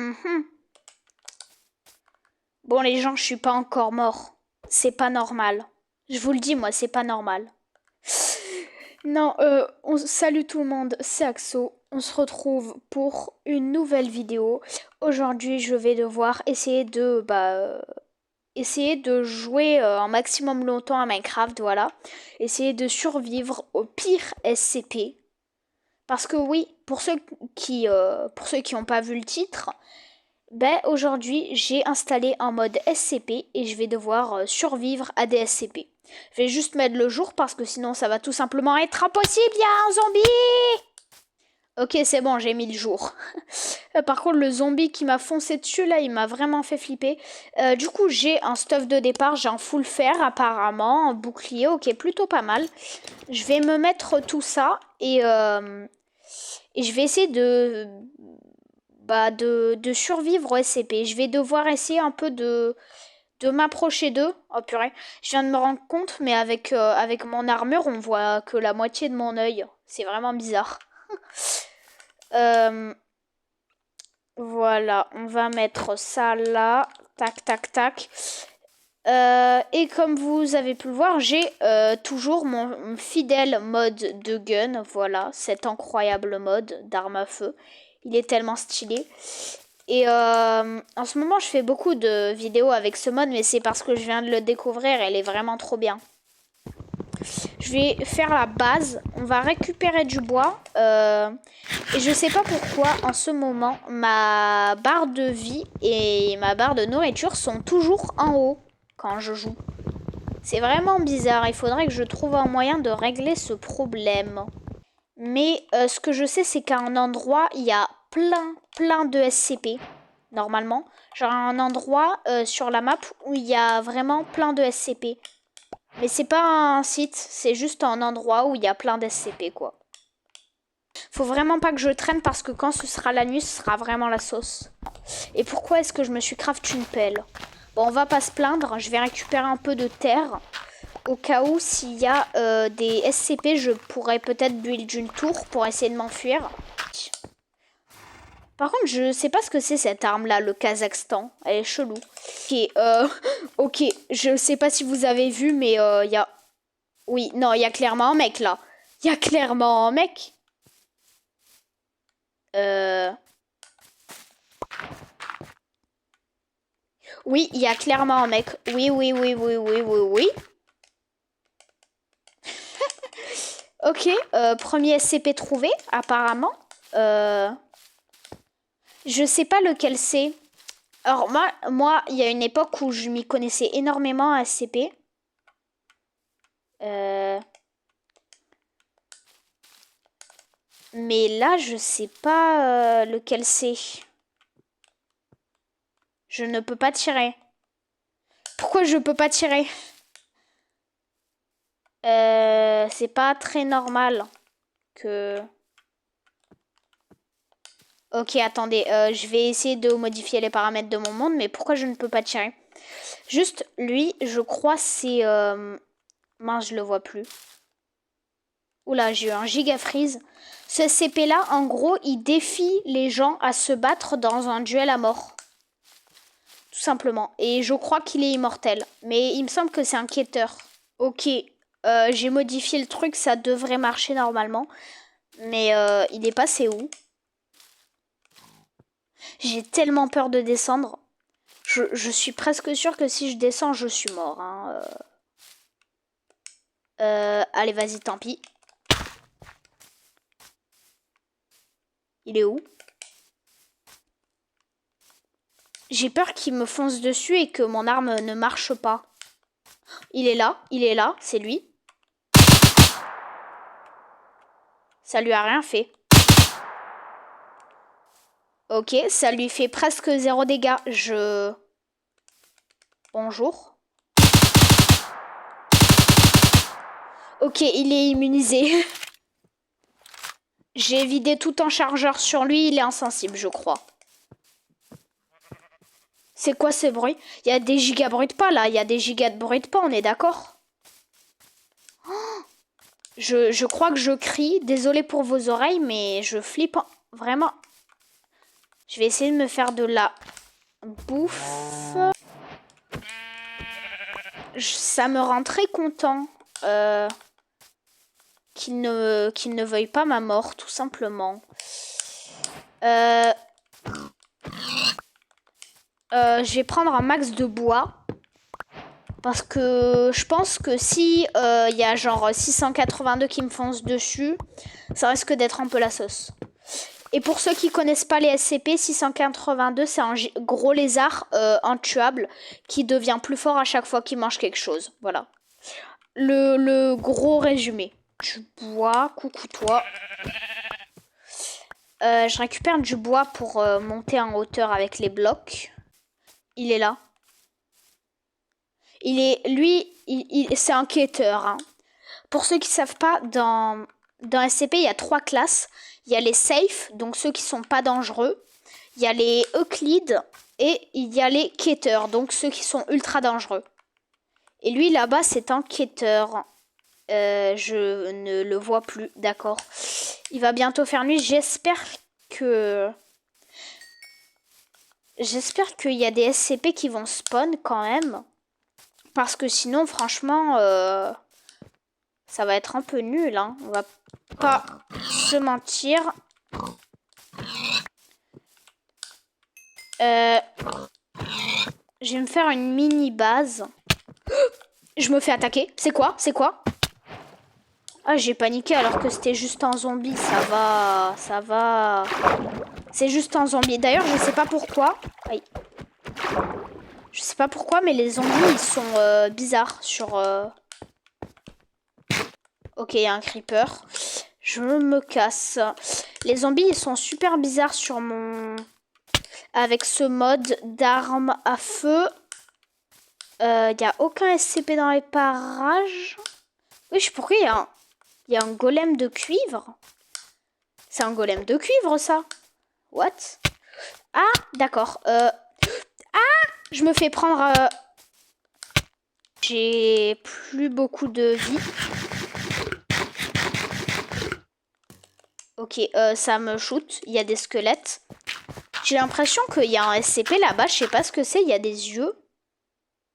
Mhm. Bon, les gens, je suis pas encore mort. C'est pas normal. Je vous le dis, moi, c'est pas normal. Non, salut tout le monde, c'est Axo. On se retrouve pour une nouvelle vidéo. Aujourd'hui, je vais devoir essayer de jouer un maximum longtemps à Minecraft, voilà. Essayer de survivre au pire SCP. Parce que oui, pour ceux qui n'ont pas vu le titre, ben aujourd'hui j'ai installé un mode SCP et je vais devoir survivre à des SCP. Je vais juste mettre le jour parce que sinon ça va tout simplement être impossible, il y a un zombie. Ok, c'est bon, j'ai mis le jour. Par contre, le zombie qui m'a foncé dessus, là, il m'a vraiment fait flipper. Du coup, j'ai un stuff de départ, j'ai un full fer apparemment, un bouclier, ok, plutôt pas mal. Je vais me mettre tout ça et je vais essayer de survivre au SCP. Je vais devoir essayer un peu de m'approcher d'eux. Oh purée, je viens de me rendre compte, mais avec mon armure, on voit que la moitié de mon œil. C'est vraiment bizarre. Euh, voilà, on va mettre ça là. Tac, tac, tac. Et comme vous avez pu le voir, j'ai toujours mon fidèle mode de gun. Voilà, cet incroyable mode d'arme à feu. Il est tellement stylé. Et en ce moment, je fais beaucoup de vidéos avec ce mode, mais c'est parce que je viens de le découvrir. Elle est vraiment trop bien. Je vais faire la base. On va récupérer du bois. Et je sais pas pourquoi, en ce moment, ma barre de vie et ma barre de nourriture sont toujours en haut quand je joue. C'est vraiment bizarre. Il faudrait que je trouve un moyen de régler ce problème. Mais ce que je sais, c'est qu'à un endroit, il y a plein de SCP, normalement. Genre un endroit sur la map où il y a vraiment plein de SCP. Mais c'est pas un site, c'est juste un endroit où il y a plein d'SCP, quoi. Faut vraiment pas que je traîne parce que quand ce sera la nuit, ce sera vraiment la sauce. Et pourquoi est-ce que je me suis craft une pelle? Bon, on va pas se plaindre, je vais récupérer un peu de terre. Au cas où, s'il y a des SCP, je pourrais peut-être build une tour pour essayer de m'enfuir. Par contre, je sais pas ce que c'est cette arme-là, le Kazakhstan. Elle est chelou. Ok, ok, je sais pas si vous avez vu, mais il y a... Oui, non, il y a clairement un mec, là. Il y a clairement un mec. Oui, il y a clairement un mec. Oui, oui, oui, oui, oui, oui, oui. Ok, premier SCP trouvé, apparemment. Je sais pas lequel c'est. Alors, moi, il y a une époque où je m'y connaissais énormément à SCP. Mais là, je sais pas lequel c'est. Je ne peux pas tirer. Pourquoi je peux pas tirer? C'est pas très normal que... Ok, attendez, je vais essayer de modifier les paramètres de mon monde, mais pourquoi je ne peux pas tirer? Juste, lui, je crois c'est... Mince, je le vois plus. Oula, j'ai eu un giga freeze. Ce CP-là, en gros, il défie les gens à se battre dans un duel à mort. Tout simplement. Et je crois qu'il est immortel. Mais il me semble que c'est un quêteur. Ok, j'ai modifié le truc, ça devrait marcher normalement. Mais il est passé où? J'ai tellement peur de descendre. Je suis presque sûre que si je descends, je suis mort. Hein. Allez, vas-y, tant pis. Il est où? J'ai peur qu'il me fonce dessus et que mon arme ne marche pas. Il est là, c'est lui. Ça lui a rien fait. Ok, ça lui fait presque 0 dégâts. Bonjour. Ok, il est immunisé. J'ai vidé tout un chargeur sur lui, il est insensible, je crois. C'est quoi ce bruit? Il y a des gigas bruits de pas là, il y a des gigas de bruits de pas, on est d'accord? Je crois que je crie, désolé pour vos oreilles, mais je flippe vraiment. Je vais essayer de me faire de la bouffe. Ça me rend très content qu'il ne veuille pas ma mort, tout simplement. Je vais prendre un max de bois. Parce que je pense que si y a genre 682 qui me foncent dessus, ça risque d'être un peu la sauce. Et pour ceux qui connaissent pas les SCP, 682, c'est un gros lézard intuable qui devient plus fort à chaque fois qu'il mange quelque chose. Voilà. Le gros résumé. Du bois, coucou toi. Je récupère du bois pour monter en hauteur avec les blocs. Il est là. C'est un quêteur. Hein. Pour ceux qui ne savent pas, dans SCP, il y a 3 classes. Il y a les safe, donc ceux qui sont pas dangereux. Il y a les Euclides et il y a les quêteurs, donc ceux qui sont ultra dangereux. Et lui, là-bas, c'est un quêteur. Je ne le vois plus, d'accord. Il va bientôt faire nuit. J'espère qu'il y a des SCP qui vont spawn quand même. Parce que sinon, franchement, ça va être un peu nul. Hein. On va pas se mentir. Je vais me faire une mini base. Je me fais attaquer. C'est quoi? C'est quoi? Ah, j'ai paniqué alors que c'était juste un zombie. Ça va. Ça va. C'est juste un zombie. D'ailleurs, je sais pas pourquoi. Aïe. Je sais pas pourquoi, mais les zombies, ils sont bizarres sur... Ok, il y a un creeper. Je me casse. Les zombies, ils sont super bizarres sur mon... Avec ce mode d'armes à feu. Il n'y a aucun SCP dans les parages. Oui, je sais pourquoi il y a un golem de cuivre. C'est un golem de cuivre, ça. What? Ah, d'accord. Je me fais prendre... J'ai plus beaucoup de vie. Ok, ça me shoot. Il y a des squelettes. J'ai l'impression qu'il y a un SCP là-bas. Je sais pas ce que c'est. Il y a des yeux.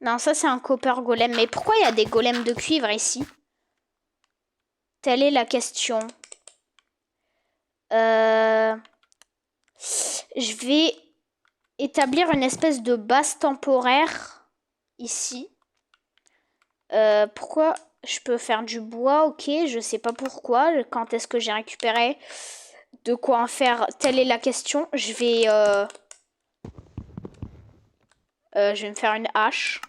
Non, ça c'est un copper golem. Mais pourquoi il y a des golems de cuivre ici? Telle est la question. Je vais établir une espèce de base temporaire ici. Pourquoi je peux faire du bois? Ok, je sais pas pourquoi. Quand est-ce que j'ai récupéré de quoi en faire? Telle est la question. Je vais me faire une hache.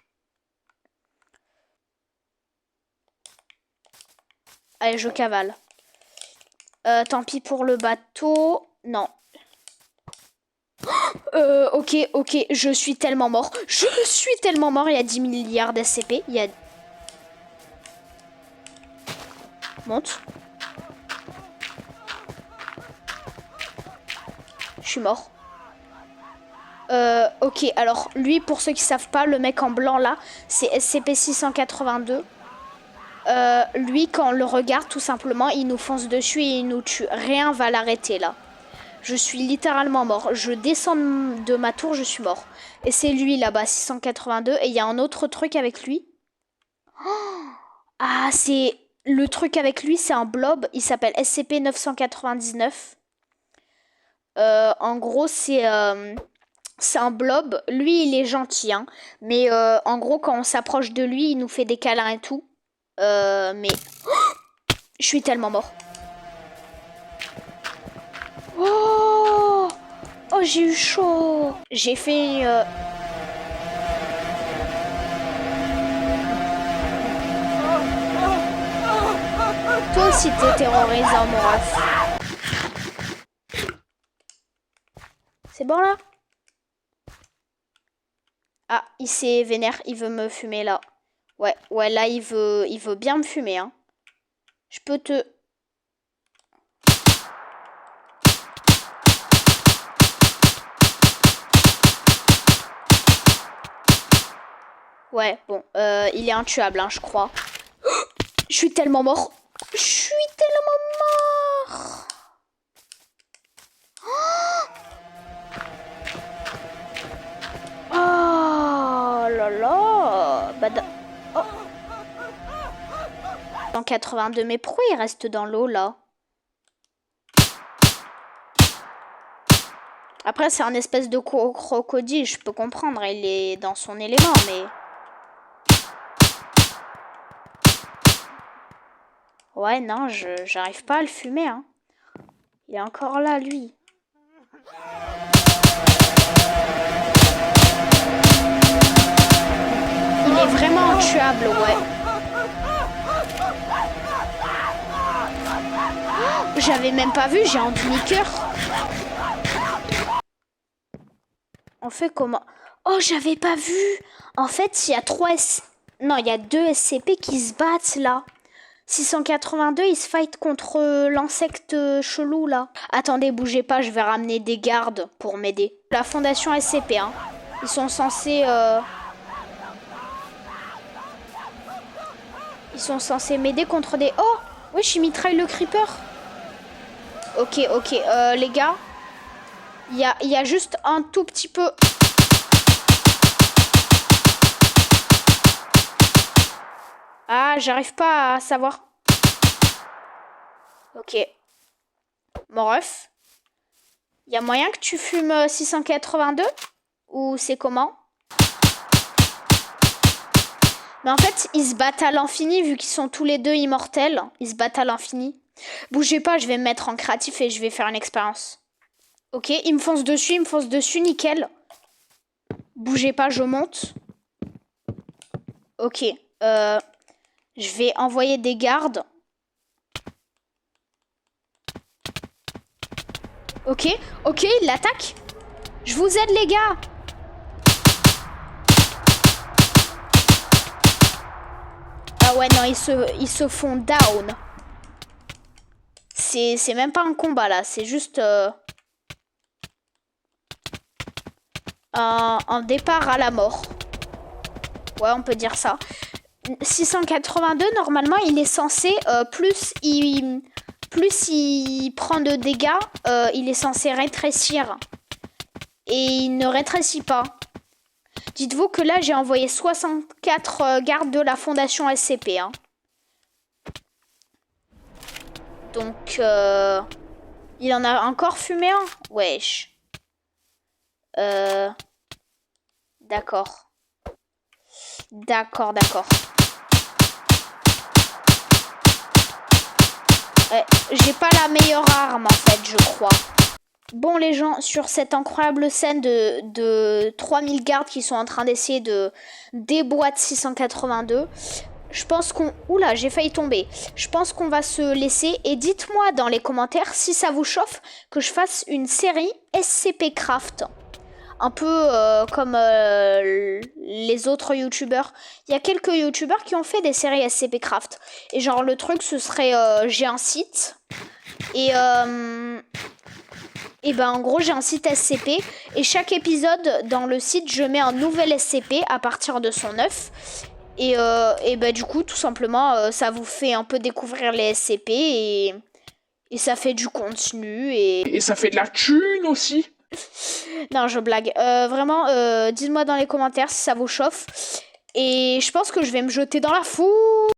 Allez, je cavale. Tant pis pour le bateau. Non. Ok, je suis tellement mort. Je suis tellement mort. Il y a 10 milliards d'SCP. Il y a... Monte. Je suis mort. Ok, alors lui, pour ceux qui savent pas, le mec en blanc là, c'est SCP-682. Lui, quand on le regarde, tout simplement, il nous fonce dessus et il nous tue. Rien va l'arrêter là. Je suis littéralement mort. Je descends de ma tour, je suis mort. Et c'est lui là-bas, 682. Et il y a un autre truc avec lui. Oh, ah, c'est... Le truc avec lui, c'est un blob. Il s'appelle SCP-999. En gros, c'est un blob. Lui, il est gentil. Hein. Mais en gros, quand on s'approche de lui, il nous fait des câlins et tout. Mais... Je suis tellement mort. Oh, oh, j'ai eu chaud. J'ai fait... Toi aussi, t'es terrorisant, mon ref. C'est bon, là? Ah, il s'est vénère. Il veut me fumer, là. Ouais, là, il veut bien me fumer, hein. Je peux te... Ouais, bon, il est intuable, hein, je crois. Je suis tellement mort. Je suis tellement mort. 682. Mais pourquoi il reste dans l'eau, là? Après, c'est un espèce de crocodile, je peux comprendre. Il est dans son élément, mais... Ouais, non, j'arrive pas à le fumer, hein. Il est encore là, lui. Il est vraiment intuable, ouais. J'avais même pas vu, j'ai un demi-cœur. On fait comment? Oh, j'avais pas vu. En fait, il y a 3 Non, il y a 2 SCP qui se battent, là. 682, il se fight contre l'insecte chelou, là. Attendez, bougez pas, je vais ramener des gardes pour m'aider. La fondation SCP, hein. Ils sont censés... Ils sont censés m'aider contre des... Oh! Oui, je mitraille le creeper. Ok, ok. Les gars, il y a juste un tout petit peu... Ah, j'arrive pas à savoir. Ok. Mon ref. Il y a moyen que tu fumes 682? Ou c'est comment? Mais en fait, ils se battent à l'infini, vu qu'ils sont tous les deux immortels. Ils se battent à l'infini. Bougez pas, je vais me mettre en créatif et je vais faire une expérience. Ok, il me fonce dessus, nickel. Bougez pas, je monte. Ok, je vais envoyer des gardes. Ok, ok, il l'attaque. Je vous aide, les gars. Ah ouais, non, ils se font down. C'est même pas un combat, là. C'est juste un départ à la mort. Ouais, on peut dire ça. 682, normalement, il est censé... plus il prend de dégâts, il est censé rétrécir. Et il ne rétrécit pas. Dites-vous que là, j'ai envoyé 64 gardes de la fondation SCP. Hein. Donc, il en a encore fumé un? Wesh. D'accord. D'accord, d'accord. J'ai pas la meilleure arme, en fait, je crois. Bon, les gens, sur cette incroyable scène de 3000 gardes qui sont en train d'essayer de déboîter 682, je pense qu'on... Oula, j'ai failli tomber. Je pense qu'on va se laisser. Et dites-moi dans les commentaires si ça vous chauffe que je fasse une série SCP Craft. Un peu comme les autres youtubeurs. Il y a quelques youtubeurs qui ont fait des séries SCP Craft. Et genre, le truc, ce serait... j'ai un site. Et ben en gros j'ai un site SCP et chaque épisode dans le site je mets un nouvel SCP à partir de son œuf et ben du coup tout simplement ça vous fait un peu découvrir les SCP et ça fait du contenu et ça fait de la thune aussi. Non, je blague. Vraiment, dites-moi dans les commentaires si ça vous chauffe et je pense que je vais me jeter dans la foule.